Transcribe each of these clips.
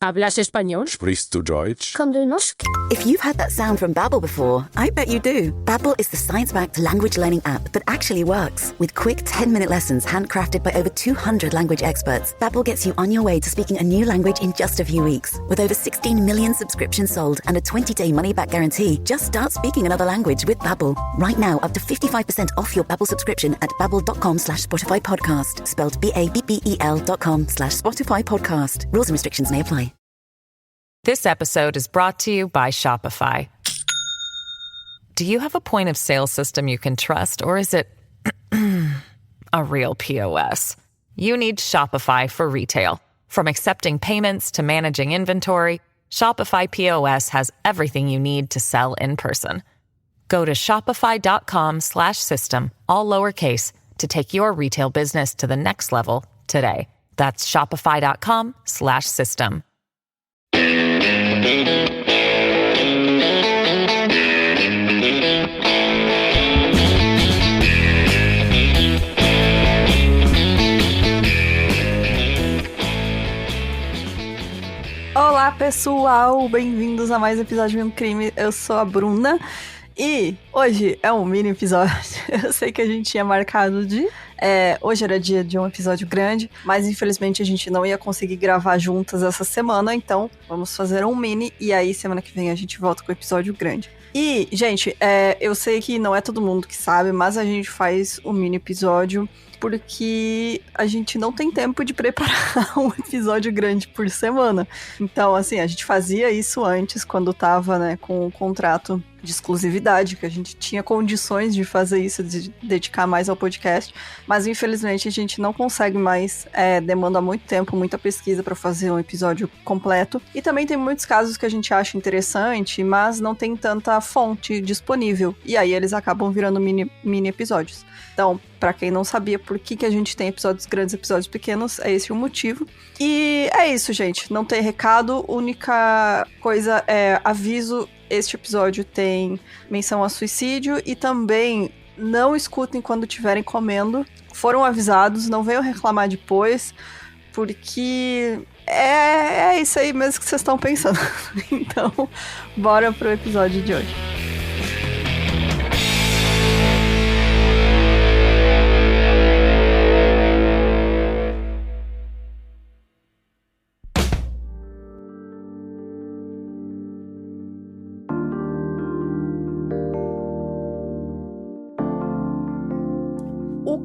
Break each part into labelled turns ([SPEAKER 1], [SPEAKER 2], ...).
[SPEAKER 1] ¿Hablas español?
[SPEAKER 2] Sprichst du Deutsch?
[SPEAKER 1] Kan du norsk?
[SPEAKER 3] If you've heard that sound from Babbel before, I bet you do. Babbel is the science-backed language learning app that actually works. With quick 10-minute lessons handcrafted by over 200 language experts, Babbel gets you on your way to speaking a new language in just a few weeks. With over 16 million subscriptions sold and a 20-day money-back guarantee, just start speaking another language with Babbel. Right now, up to 55% off your Babbel subscription at babbel.com/Spotify podcast. Spelled BABBEL.com/Spotify podcast. Rules and restrictions may apply.
[SPEAKER 4] This episode is brought to you by Shopify. Do you have a point of sale system you can trust, or is it a real POS? You need Shopify for retail. From accepting payments to managing inventory, Shopify POS has everything you need to sell in person. Go to shopify.com/system, all lowercase, to take your retail business to the next level today. That's shopify.com/system.
[SPEAKER 5] Olá pessoal, bem-vindos a mais um episódio de Um Crime. Eu sou a Bruna e hoje é um mini episódio. Eu sei que a gente tinha marcado hoje era dia de um episódio grande, mas infelizmente a gente não ia conseguir gravar juntas essa semana, então vamos fazer um mini e aí semana que vem a gente volta com o episódio grande. E, gente, eu sei que não é todo mundo que sabe, mas a gente faz um mini episódio porque a gente não tem tempo de preparar um episódio grande por semana. Então, assim, a gente fazia isso antes, quando tava, né, com o contrato de exclusividade, que a gente tinha condições de fazer isso, de dedicar mais ao podcast, mas infelizmente a gente não consegue mais, demanda muito tempo, muita pesquisa para fazer um episódio completo, e também tem muitos casos que a gente acha interessante, mas não tem tanta fonte disponível, e aí eles acabam virando mini episódios. Então, pra quem não sabia por que a gente tem episódios grandes e episódios pequenos, é esse o motivo. E é isso, gente. Não tem recado. Única coisa é aviso. Este episódio tem menção a suicídio e também não escutem quando estiverem comendo. Foram avisados, não venham reclamar depois, porque é isso aí mesmo que vocês estão pensando. Então, bora pro episódio de hoje.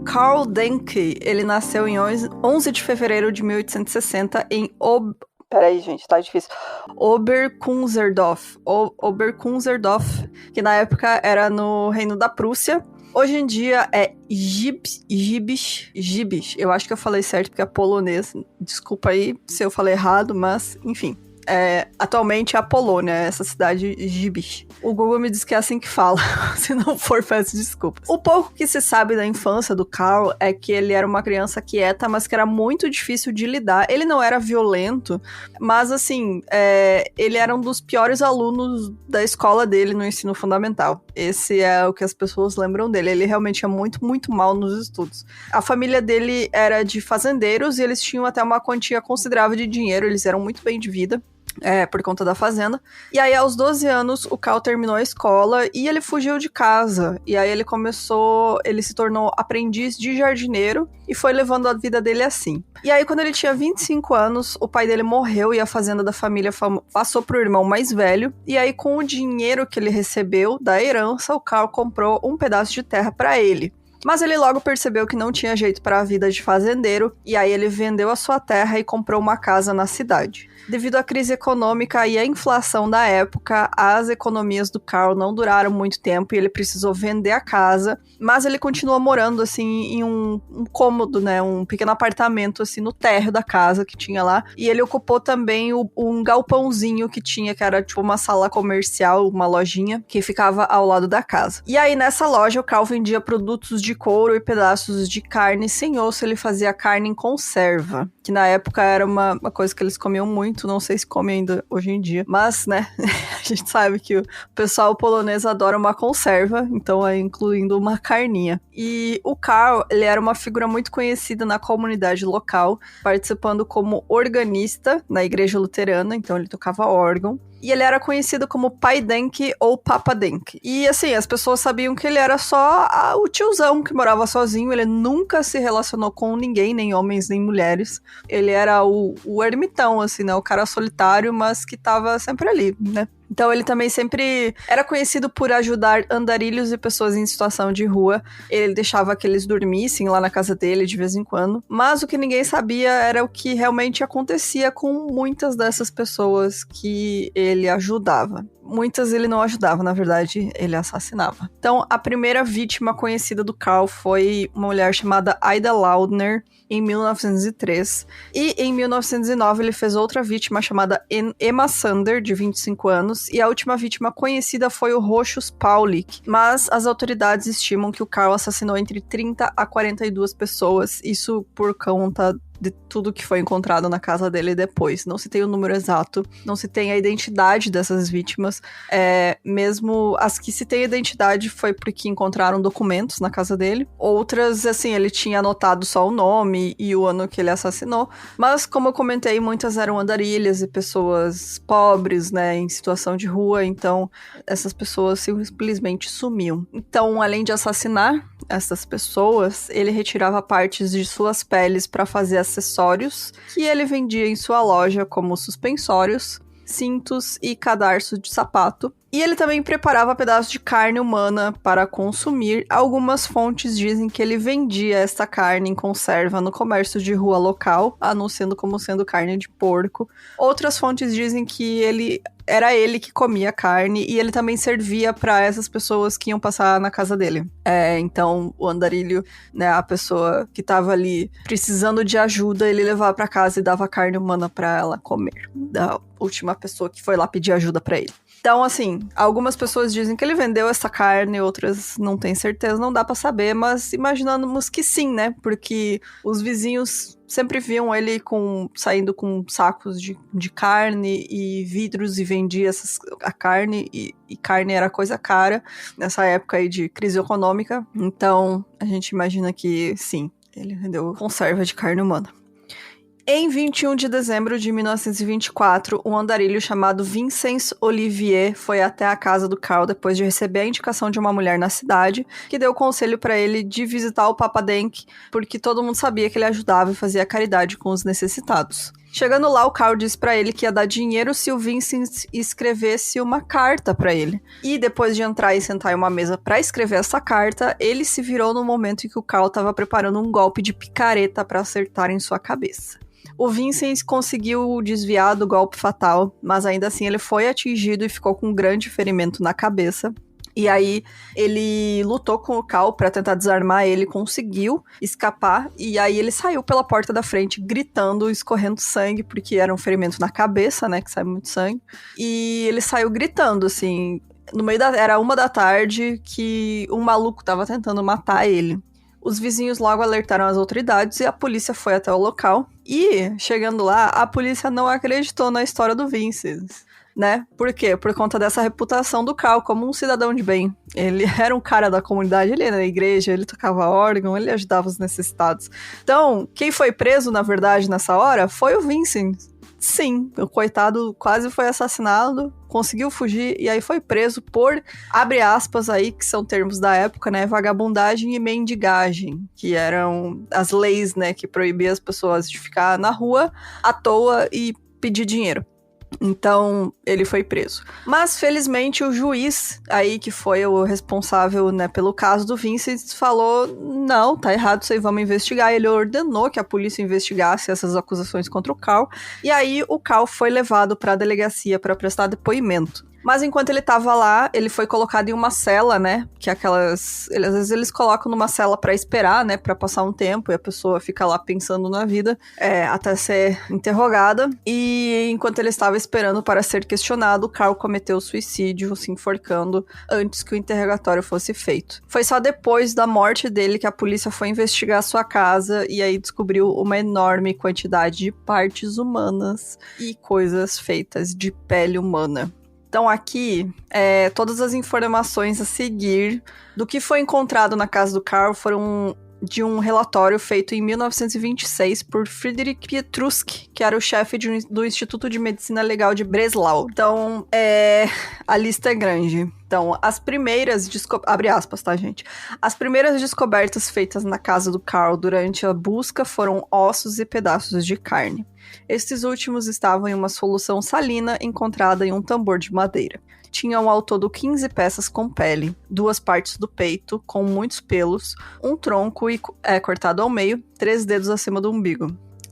[SPEAKER 5] Karl Denke, ele nasceu em 11 de fevereiro de 1860 em Peraí, gente, tá difícil. Oberkunzerdorf, que na época era no Reino da Prússia. Hoje em dia é Gibisz. Eu acho que eu falei certo porque é polonês. Desculpa aí se eu falei errado, mas enfim. Atualmente é a Polônia, essa cidade Gibisz. O Google me diz que é assim que fala. Se não for, peço desculpas. O pouco que se sabe da infância do Karl é que ele era uma criança quieta, mas que era muito difícil de lidar. Ele não era violento, mas assim, ele era um dos piores alunos da escola dele no ensino fundamental. Esse é o que as pessoas lembram dele. Ele realmente é muito, muito mal nos estudos. A família dele era de fazendeiros e eles tinham até uma quantia considerável de dinheiro. Eles eram muito bem de vida. Por conta da fazenda. E aí, aos 12 anos, o Karl terminou a escola e ele fugiu de casa. E aí ele se tornou aprendiz de jardineiro e foi levando a vida dele assim. E aí, quando ele tinha 25 anos, o pai dele morreu e a fazenda da família passou pro irmão mais velho. E aí, com o dinheiro que ele recebeu da herança, o Karl comprou um pedaço de terra para ele. Mas ele logo percebeu que não tinha jeito para a vida de fazendeiro, e aí ele vendeu a sua terra e comprou uma casa na cidade. Devido à crise econômica e à inflação da época, as economias do Karl não duraram muito tempo e ele precisou vender a casa, mas ele continuou morando assim em um cômodo, né, um pequeno apartamento assim no térreo da casa que tinha lá, e ele ocupou também um galpãozinho que tinha, que era tipo uma sala comercial, uma lojinha que ficava ao lado da casa. E aí nessa loja o Karl vendia produtos de couro e pedaços de carne sem osso, ele fazia carne em conserva. que na época era uma coisa que eles comiam muito, não sei se comem ainda hoje em dia, mas, né, a gente sabe que o pessoal polonês adora uma conserva, então é incluindo uma carninha. E o Karl, ele era uma figura muito conhecida na comunidade local, participando como organista na igreja luterana, então ele tocava órgão. E ele era conhecido como Pai Denk ou Papa Denk. E assim, as pessoas sabiam que ele era só o tiozão que morava sozinho. Ele nunca se relacionou com ninguém, nem homens, nem mulheres. Ele era o ermitão, assim, né? O cara solitário, mas que tava sempre ali, né? Então ele também sempre era conhecido por ajudar andarilhos e pessoas em situação de rua. Ele deixava que eles dormissem lá na casa dele de vez em quando. Mas o que ninguém sabia era o que realmente acontecia com muitas dessas pessoas que ele ajudava. Muitas ele não ajudava, na verdade, ele assassinava. Então, a primeira vítima conhecida do Karl foi uma mulher chamada Ida Laudner, em 1903. E em 1909 ele fez outra vítima chamada Emma Sander, de 25 anos. E a última vítima conhecida foi o Rochus Paulik. Mas as autoridades estimam que o Karl assassinou entre 30 a 42 pessoas. Isso por conta de tudo que foi encontrado na casa dele depois. Não se tem o número exato, não se tem a identidade dessas vítimas. Mesmo as que se tem identidade foi porque encontraram documentos na casa dele. Outras, assim, ele tinha anotado só o nome e o ano que ele assassinou. Mas, como eu comentei, muitas eram andarilhas e pessoas pobres, né, em situação de rua. Então, essas pessoas simplesmente sumiam. Então, além de assassinar essas pessoas, ele retirava partes de suas peles para fazer acessórios que ele vendia em sua loja, como suspensórios, cintos e cadarços de sapato. E ele também preparava pedaços de carne humana para consumir. Algumas fontes dizem que ele vendia esta carne em conserva no comércio de rua local, anunciando como sendo carne de porco. Outras fontes dizem que era ele que comia a carne e ele também servia para essas pessoas que iam passar na casa dele. Então, o andarilho, né, a pessoa que estava ali precisando de ajuda, ele levava para casa e dava carne humana para ela comer, da última pessoa que foi lá pedir ajuda para ele. Então, assim, algumas pessoas dizem que ele vendeu essa carne, outras não têm certeza, não dá pra saber, mas imaginamos que sim, né? Porque os vizinhos sempre viam ele saindo com sacos de carne e vidros e vendia a carne, e carne era coisa cara nessa época aí de crise econômica. Então, a gente imagina que sim, ele vendeu conserva de carne humana. Em 21 de dezembro de 1924, um andarilho chamado Vincent Olivier foi até a casa do Karl depois de receber a indicação de uma mulher na cidade, que deu conselho para ele de visitar o Papa Denk, porque todo mundo sabia que ele ajudava e fazia caridade com os necessitados. Chegando lá, o Karl disse pra ele que ia dar dinheiro se o Vincent escrevesse uma carta pra ele. E depois de entrar e sentar em uma mesa pra escrever essa carta, ele se virou no momento em que o Karl estava preparando um golpe de picareta pra acertar em sua cabeça. O Vincent conseguiu desviar do golpe fatal, mas ainda assim ele foi atingido e ficou com um grande ferimento na cabeça. E aí ele lutou com o Karl pra tentar desarmar ele, conseguiu escapar, e aí ele saiu pela porta da frente gritando, escorrendo sangue, porque era um ferimento na cabeça, né, que sai muito sangue. E ele saiu gritando, assim, era 1h que um maluco tava tentando matar ele. Os vizinhos logo alertaram as autoridades e a polícia foi até o local. E, chegando lá, a polícia não acreditou na história do Vincent, né? Por quê? Por conta dessa reputação do Karl como um cidadão de bem. Ele era um cara da comunidade, ele ia na igreja, ele tocava órgão, ele ajudava os necessitados. Então, quem foi preso, na verdade, nessa hora, foi o Vincent. Sim, o coitado quase foi assassinado, conseguiu fugir e aí foi preso por, abre aspas aí, que são termos da época, né, vagabundagem e mendigagem, que eram as leis, né, que proibiam as pessoas de ficar na rua à toa e pedir dinheiro. Então, ele foi preso. Mas, felizmente, o juiz aí, que foi o responsável, né, pelo caso do Vincent, falou, não, tá errado isso aí, vamos investigar. Ele ordenou que a polícia investigasse essas acusações contra o Karl. E aí, o Karl foi levado para a delegacia para prestar depoimento. Mas enquanto ele tava lá, ele foi colocado em uma cela, né? Que é aquelas... às vezes eles colocam numa cela pra esperar, né? Pra passar um tempo e a pessoa fica lá pensando na vida até ser interrogada. E enquanto ele estava esperando para ser questionado, Carl cometeu suicídio, se enforcando antes que o interrogatório fosse feito. Foi só depois da morte dele que a polícia foi investigar a sua casa e aí descobriu uma enorme quantidade de partes humanas e coisas feitas de pele humana. Então aqui, todas as informações a seguir do que foi encontrado na casa do Carl foram de um relatório feito em 1926 por Friedrich Pietruszki, que era o chefe do Instituto de Medicina Legal de Breslau. Então, a lista é grande. Então, as primeiras... Abre aspas, tá, gente? As primeiras descobertas feitas na casa do Carl durante a busca foram ossos e pedaços de carne. Estes últimos estavam em uma solução salina encontrada em um tambor de madeira. Tinham ao todo 15 peças com pele, 2 partes do peito, com muitos pelos, um tronco cortado ao meio, 3 dedos acima do umbigo.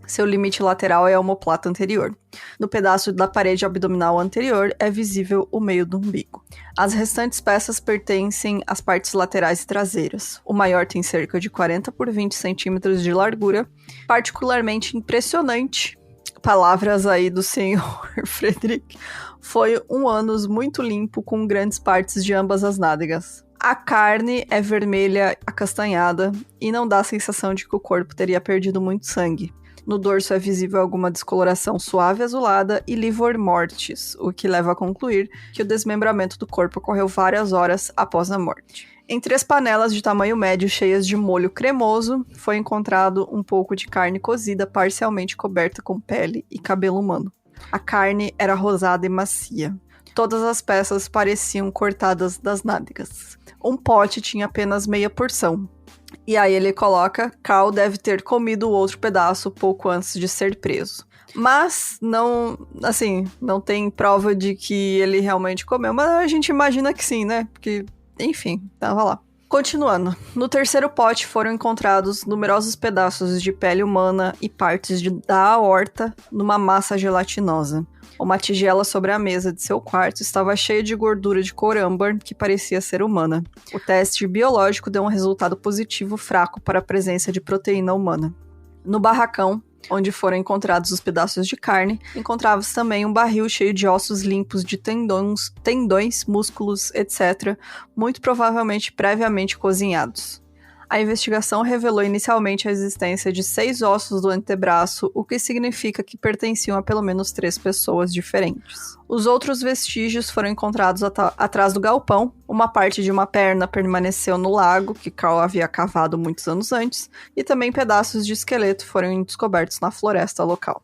[SPEAKER 5] Seu limite lateral é a omoplata anterior. No pedaço da parede abdominal anterior é visível o meio do umbigo. As restantes peças pertencem às partes laterais e traseiras. O maior tem cerca de 40 por 20 centímetros de largura, particularmente impressionante. Palavras aí do senhor Frederick. Foi um ânus muito limpo com grandes partes de ambas as nádegas. A carne é vermelha acastanhada e não dá a sensação de que o corpo teria perdido muito sangue. No dorso é visível alguma descoloração suave azulada e livor mortis, o que leva a concluir que o desmembramento do corpo ocorreu várias horas após a morte. Em 3 panelas de tamanho médio cheias de molho cremoso, foi encontrado um pouco de carne cozida parcialmente coberta com pele e cabelo humano. A carne era rosada e macia. Todas as peças pareciam cortadas das nádegas. Um pote tinha apenas meia porção. E aí ele coloca, Carl deve ter comido o outro pedaço pouco antes de ser preso. Mas não tem prova de que ele realmente comeu. Mas a gente imagina que sim, né? Porque, enfim, tava lá. Continuando, no terceiro pote foram encontrados numerosos pedaços de pele humana e partes da aorta numa massa gelatinosa. Uma tigela sobre a mesa de seu quarto estava cheia de gordura de cor âmbar que parecia ser humana. O teste biológico deu um resultado positivo fraco para a presença de proteína humana. No barracão, onde foram encontrados os pedaços de carne, encontrava-se também um barril cheio de ossos limpos de tendões, músculos, etc., muito provavelmente previamente cozinhados. A investigação revelou inicialmente a existência de 6 ossos do antebraço, o que significa que pertenciam a pelo menos 3 pessoas diferentes. Os outros vestígios foram encontrados atrás do galpão. Uma parte de uma perna permaneceu no lago, que Carl havia cavado muitos anos antes, e também pedaços de esqueleto foram descobertos na floresta local.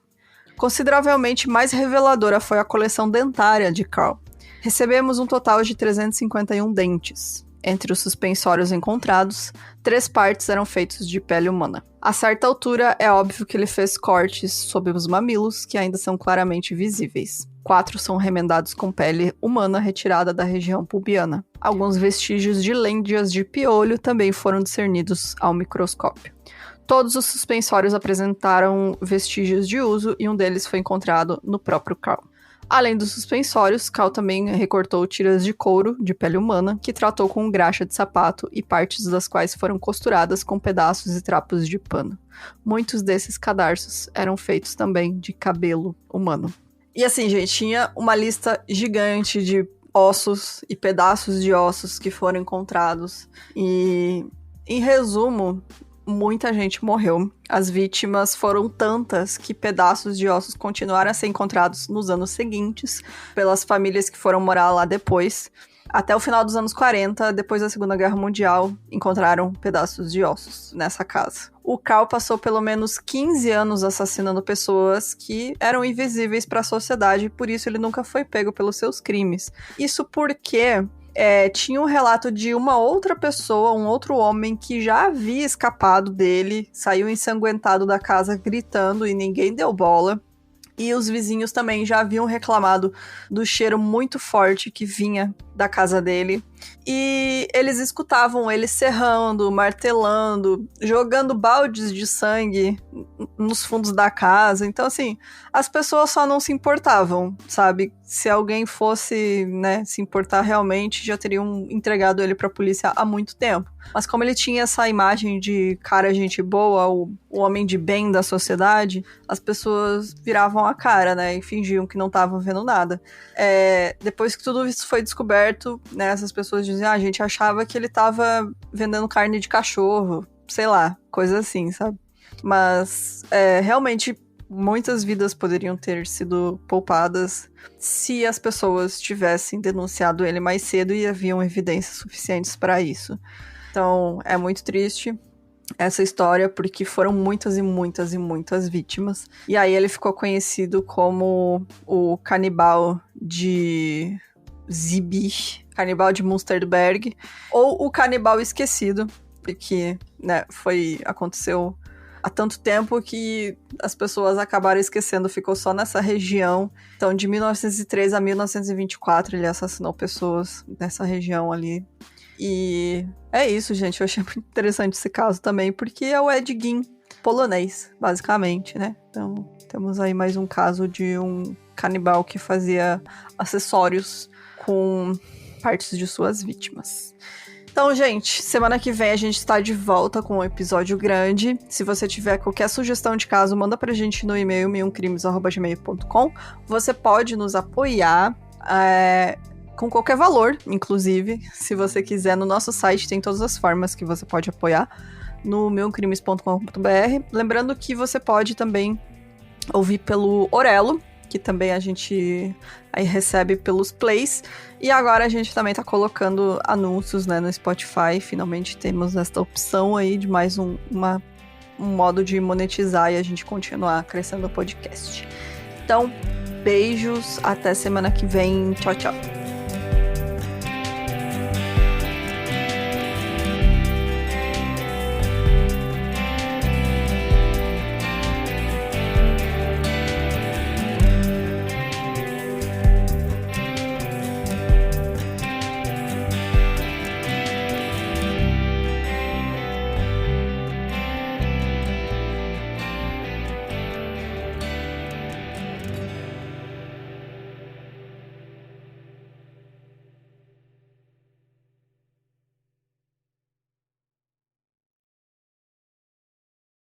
[SPEAKER 5] Consideravelmente mais reveladora foi a coleção dentária de Carl. Recebemos um total de 351 dentes. Entre os suspensórios encontrados, 3 partes eram feitos de pele humana. A certa altura, é óbvio que ele fez cortes sob os mamilos, que ainda são claramente visíveis. 4 são remendados com pele humana retirada da região pubiana. Alguns vestígios de lêndias de piolho também foram discernidos ao microscópio. Todos os suspensórios apresentaram vestígios de uso e um deles foi encontrado no próprio Carl. Além dos suspensórios, Carl também recortou tiras de couro de pele humana, que tratou com graxa de sapato e partes das quais foram costuradas com pedaços e trapos de pano. Muitos desses cadarços eram feitos também de cabelo humano. E assim, gente, tinha uma lista gigante de ossos e pedaços de ossos que foram encontrados. E, em resumo, muita gente morreu. As vítimas foram tantas que pedaços de ossos continuaram a ser encontrados nos anos seguintes pelas famílias que foram morar lá depois. Até o final dos anos 40, depois da Segunda Guerra Mundial, encontraram pedaços de ossos nessa casa. O Carl passou pelo menos 15 anos assassinando pessoas que eram invisíveis para a sociedade, por isso ele nunca foi pego pelos seus crimes. Isso porque tinha um relato de uma outra pessoa, um outro homem que já havia escapado dele, saiu ensanguentado da casa gritando e ninguém deu bola. E os vizinhos também já haviam reclamado do cheiro muito forte que vinha da casa dele. E eles escutavam ele serrando, martelando, jogando baldes de sangue nos fundos da casa. Então, assim, as pessoas só não se importavam, sabe? Se alguém fosse, né, se importar realmente, já teriam entregado ele pra polícia há muito tempo. Mas como ele tinha essa imagem de cara gente boa, o homem de bem da sociedade, as pessoas viravam a cara, né, e fingiam que não estavam vendo nada. Depois que tudo isso foi descoberto, né, essas pessoas diziam, a gente achava que ele tava vendendo carne de cachorro, sei lá, coisa assim, sabe? Mas, realmente, muitas vidas poderiam ter sido poupadas se as pessoas tivessem denunciado ele mais cedo e haviam evidências suficientes para isso. Então, é muito triste essa história, porque foram muitas e muitas e muitas vítimas. E aí ele ficou conhecido como o canibal de Zibich, canibal de Münsterberg, ou o canibal esquecido, porque, né, aconteceu há tanto tempo que as pessoas acabaram esquecendo, ficou só nessa região. Então, de 1903 a 1924, ele assassinou pessoas nessa região ali. E é isso, gente. Eu achei muito interessante esse caso também, porque é o Ed Gein polonês, basicamente, né? Então, temos aí mais um caso de um canibal que fazia acessórios com partes de suas vítimas. Então, gente, semana que vem a gente tá de volta com um episódio grande. Se você tiver qualquer sugestão de caso, manda pra gente no e-mail 1001crimes@gmail.com. Você pode nos apoiar com qualquer valor, inclusive, se você quiser. No nosso site tem todas as formas que você pode apoiar, no 1001crimes.com.br. Lembrando que você pode também ouvir pelo Orelo, que também a gente aí recebe pelos plays. E agora a gente também tá colocando anúncios, né, no Spotify. Finalmente temos esta opção aí de mais um modo de monetizar e a gente continuar crescendo o podcast. Então, beijos, até semana que vem. Tchau, tchau.